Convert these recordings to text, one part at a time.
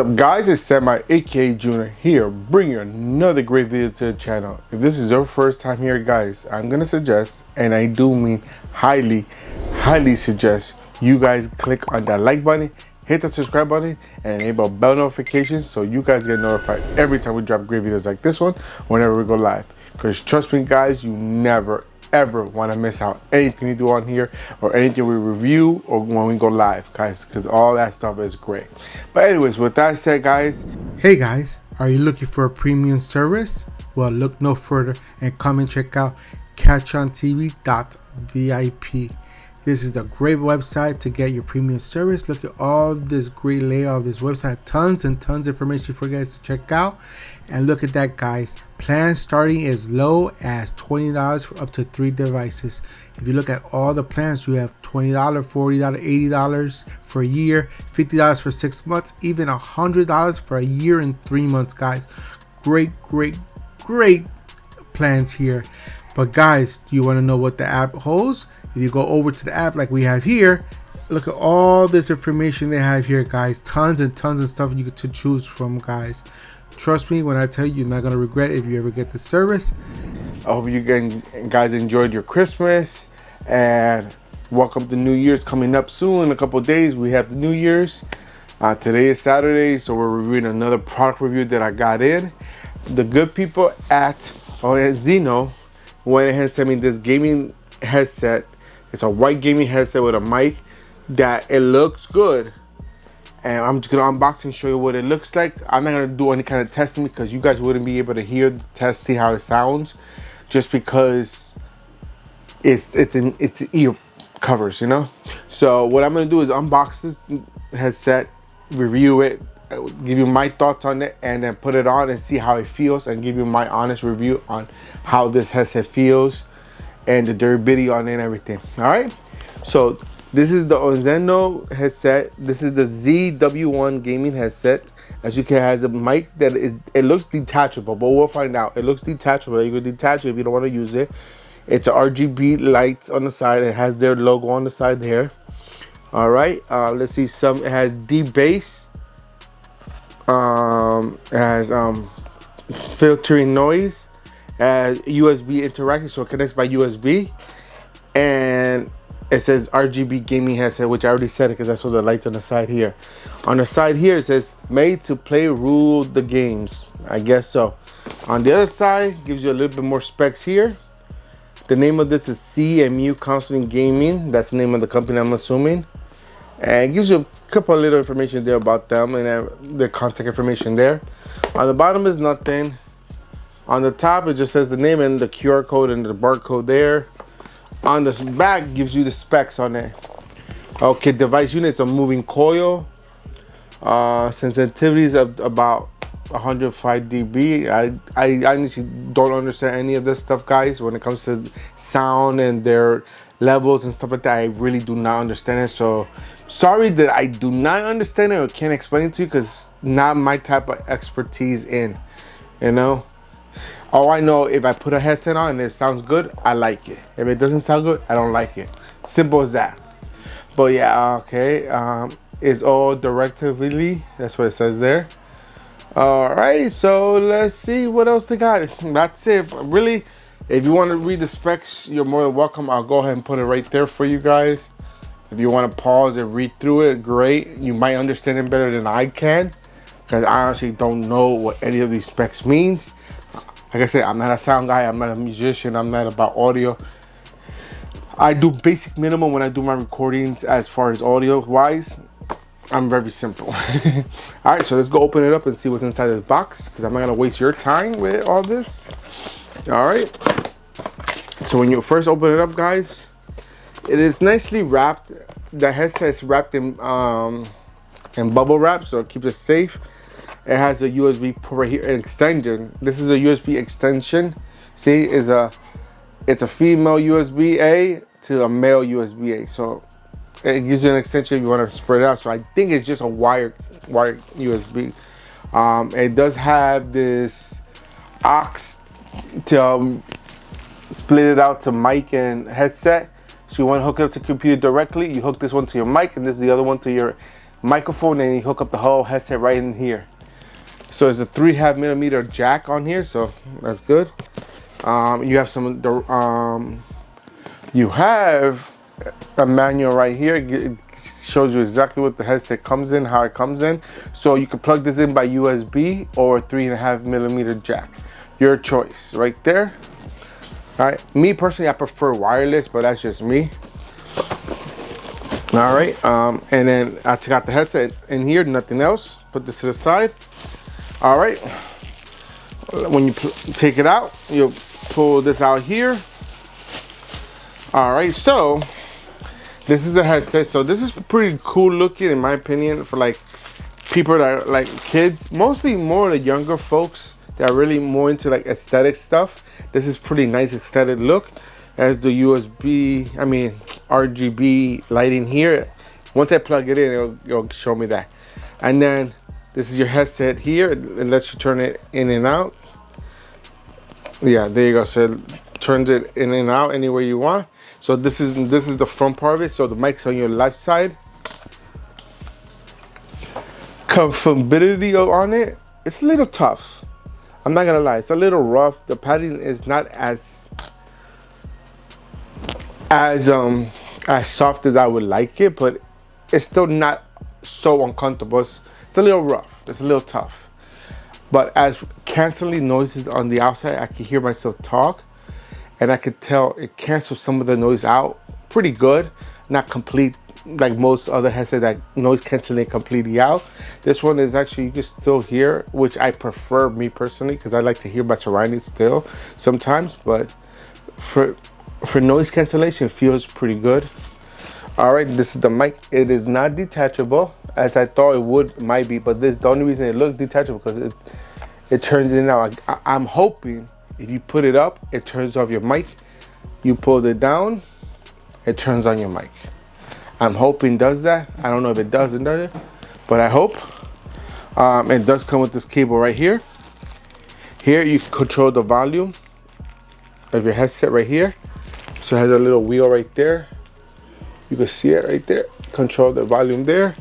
What's up guys, it's Semi aka Junior here, bringing you another great video to the channel. If this is your first time here guys, I'm gonna suggest, and I do mean highly suggest, you guys click on that like button, hit the subscribe button, and enable bell notifications so you guys get notified every time we drop great videos like this one whenever we go live. Because trust me guys, you never ever want to miss out anything we do on here or anything we review or when we go live guys, because all that stuff is great. But anyways, with that said guys, hey guys, are you looking for a premium service? Well, look no further and come and check out catchontv.vip. This is the great website to get your premium service. Look at all this great layout of this website, tons and tons of information for you guys to check out. And look at that guys, plans starting as low as $20 for up to 3 devices. If you look at all the plans, you have $20, $40, $80 for a year, $50 for 6 months, even $100 for a year and 3 months guys. Great plans here. But guys, do you want to know what the app holds? If you go over to the app like we have here, look at all this information they have here guys. Tons and tons of stuff you get to choose from guys. Trust me when I tell you, you're not going to regret it if you ever get the service. I hope you guys enjoyed your Christmas, and welcome to New Year's coming up soon. In a couple of days we have the New Year's. Today is Saturday, so we're reviewing another product review that I got in. The good people at Ozeino went ahead and sent me this gaming headset. It's a white gaming headset with a mic that it looks good. And I'm just gonna unbox and show you what it looks like. I'm not gonna do any kind of testing because you guys wouldn't be able to hear the testing how it sounds, just because it's ear covers, you know. So what I'm gonna do is unbox this headset, review it, give you my thoughts on it, and then put it on and see how it feels, and give you my honest review on how this headset feels and the durability on it and everything. All right. So this is the Ozeino headset. This is the ZW1 Gaming Headset. As you can, it has a mic that it looks detachable, but we'll find out. It looks detachable. You can detach it if you don't want to use it. It's a RGB lights on the side. It has their logo on the side there. All right. Let's see. It has deep bass. It has filtering noise. As USB interaction, so it connects by USB, and it says RGB gaming headset, which I already said it because I saw the lights on the side here. On the side here it says made to play, rule the games. I guess so. On the other side gives you a little bit more specs here. The name of this is CMU Counseling Gaming. That's the name of the company, I'm assuming. And it gives you a couple of little information there about them and their contact information there. On the bottom is nothing. On the top it just says the name and the QR code and the barcode there. On the back gives you the specs on it. Okay, device unit is a moving coil. Sensitivities of about 105 dB. I honestly don't understand any of this stuff guys when it comes to sound and their levels and stuff like that. I really do not understand it, so sorry that I do not understand it or can't explain it to you, because it's not my type of expertise in, you know. All I know, if I put a headset on and it sounds good, I like it. If it doesn't sound good, I don't like it. Simple as that. But yeah, okay. It's all directively. That's what it says there. All right, so let's see what else they got. That's it. Really, if you want to read the specs, you're more than welcome. I'll go ahead and put it right there for you guys. If you want to pause and read through it, great. You might understand it better than I can, because I honestly don't know what any of these specs means. Like I said, I'm not a sound guy, I'm not a musician, I'm not about audio. I do basic minimum when I do my recordings as far as audio wise. I'm very simple. All right, so let's go open it up and see what's inside this box, because I'm not gonna waste your time with all this. All right, so when you first open it up guys, it is nicely wrapped. The headset is wrapped in bubble wrap, so it keeps it safe. It has a USB port right here, an extension. This is a USB extension. See, it's a female USB-A to a male USB-A. So it gives you an extension if you want to spread it out. So I think it's just a wired USB. It does have this aux to split it out to mic and headset. So you want to hook it up to computer directly, you hook this one to your mic and this is the other one to your microphone, and you hook up the whole headset right in here. So there's a 3.5 millimeter jack on here, so that's good. You have you have a manual right here. It shows you exactly what the headset comes in, how it comes in. So you can plug this in by USB or 3.5 millimeter jack. Your choice, right there. All right. Me personally, I prefer wireless, but that's just me. All right. And then I took out the headset in here, nothing else. Put this to the side. All right. When you take it out, you'll pull this out here. All right. So this is a headset. So this is pretty cool looking, in my opinion, for like people that are like kids, mostly more the younger folks that are really more into like aesthetic stuff. This is pretty nice aesthetic look. As the RGB lighting here. Once I plug it in, it'll show me that. And then this is your headset here. It lets you turn it in and out. Yeah, there you go. So it turns it in and out anywhere you want. So this is the front part of it. So the mic's on your left side. Comfortability on it, it's a little tough. I'm not gonna lie, it's a little rough. The padding is not as soft as I would like it, but it's still not so uncomfortable. It's a little rough. It's a little tough. But as canceling noises on the outside, I can hear myself talk, and I could tell it cancels some of the noise out pretty good. Not complete like most other headsets that noise canceling completely out. This one is actually, you can still hear, which I prefer, me personally, because I like to hear my surroundings still sometimes. But for noise cancellation, it feels pretty good. All right, this is the mic. It is not detachable as I thought it might be, but this the only reason it looks detachable because it turns in and out. I'm hoping if you put it up, it turns off your mic. You pull it down, it turns on your mic. I'm hoping it does that. I don't know if it does or doesn't, but I hope. It does come with this cable right here. Here you can control the volume of your headset right here. So it has a little wheel right there. You can see it right there. Control the volume there.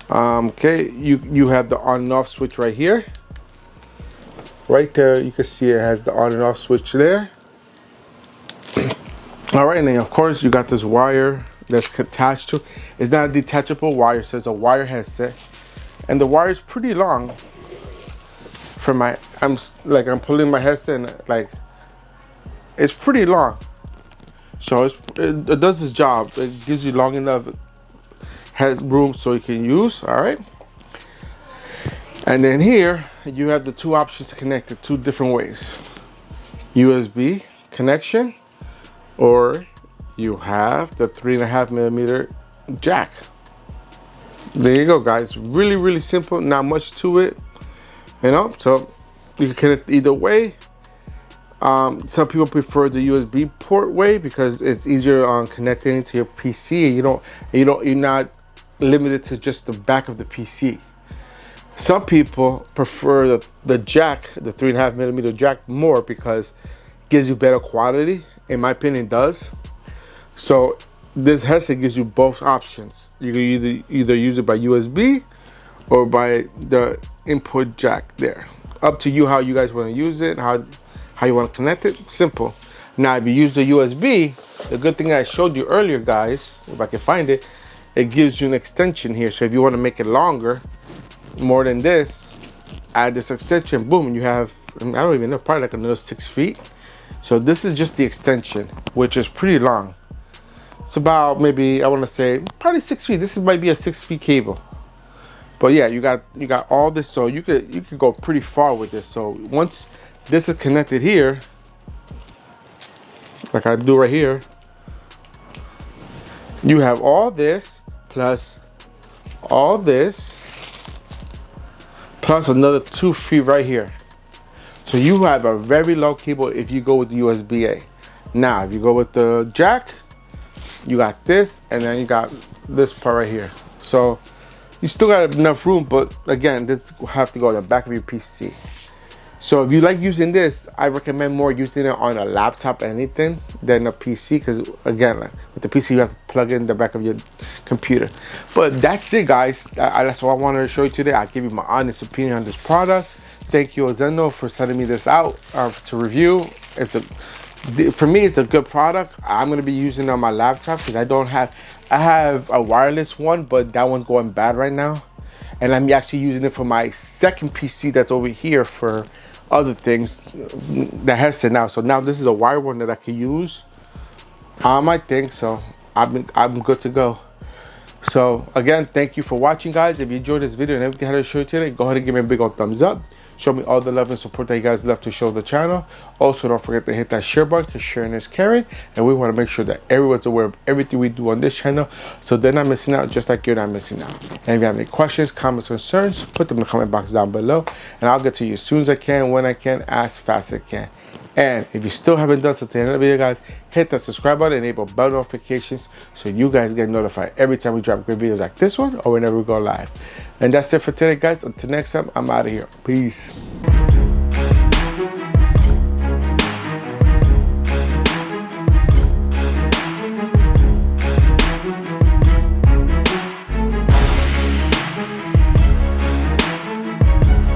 Okay, you have the on and off switch right here. Right there, you can see it has the on and off switch there. All right, and then of course you got this wire that's attached to. It's not a detachable wire, so it's a wire headset, and the wire is pretty long. For my, I'm pulling my headset, and like it's pretty long. So it does its job. It gives you long enough headroom so you can use. All right. And then here you have the two options to connect it two different ways: USB connection, or you have the 3.5 millimeter jack. There you go, guys. Really, really simple. Not much to it, you know. So you can connect either way. Some people prefer the USB port way because it's easier on connecting it to your PC. You're not limited to just the back of the PC. Some people prefer the jack, the 3.5 millimeter jack more because it gives you better quality. In my opinion, it does. So this headset gives you both options. You can either use it by USB or by the input jack there. Up to you how you guys want to use it, how you want to connect it. Simple. Now, if you use the USB, the good thing I showed you earlier, guys, if I can find it, it gives you an extension here. So if you want to make it longer, more than this, add this extension, boom, and you have, I don't even know, probably like another 6 feet. So this is just the extension, which is pretty long. It's about, maybe, I want to say probably 6 feet. This might be a 6 feet cable. But yeah, you got all this, so you could go pretty far with this. So once this is connected here, like I do right here, you have all this plus all this plus another 2 feet right here. So you have a very low cable if you go with the USB-A. Now, if you go with the jack, you got this, and then you got this part right here. So you still got enough room, but again, this will have to go at the back of your PC. So if you like using this, I recommend more using it on a laptop anything than a PC, because again, like, with the PC you have to plug in the back of your computer. But that's it, guys. That's what I wanted to show you today. I give you my honest opinion on this product. Thank you, Ozeino, for sending me this out to review. For me, it's a good product. I'm gonna be using it on my laptop because I have a wireless one, but that one's going bad right now. And I'm actually using it for my second PC that's over here for other things, the headset now. So now this is a wired one that I can use on my thing. So I'm good to go. So again, thank you for watching, guys. If you enjoyed this video and everything I had to show you today, go ahead and give me a big old thumbs up. Show me all the love and support that you guys love to show the channel. Also, don't forget to hit that share button, because sharing is caring, and we want to make sure that everyone's aware of everything we do on this channel, so they're not missing out just like you're not missing out. And if you have any questions, comments, concerns, put them in the comment box down below, and I'll get to you as soon as I can, when I can, as fast as I can. And if you still haven't done so, to the end of the video, guys, hit that subscribe button, enable bell notifications, so you guys get notified every time we drop great videos like this one or whenever we go live. And that's it for today, guys. Until next time, I'm out of here. Peace.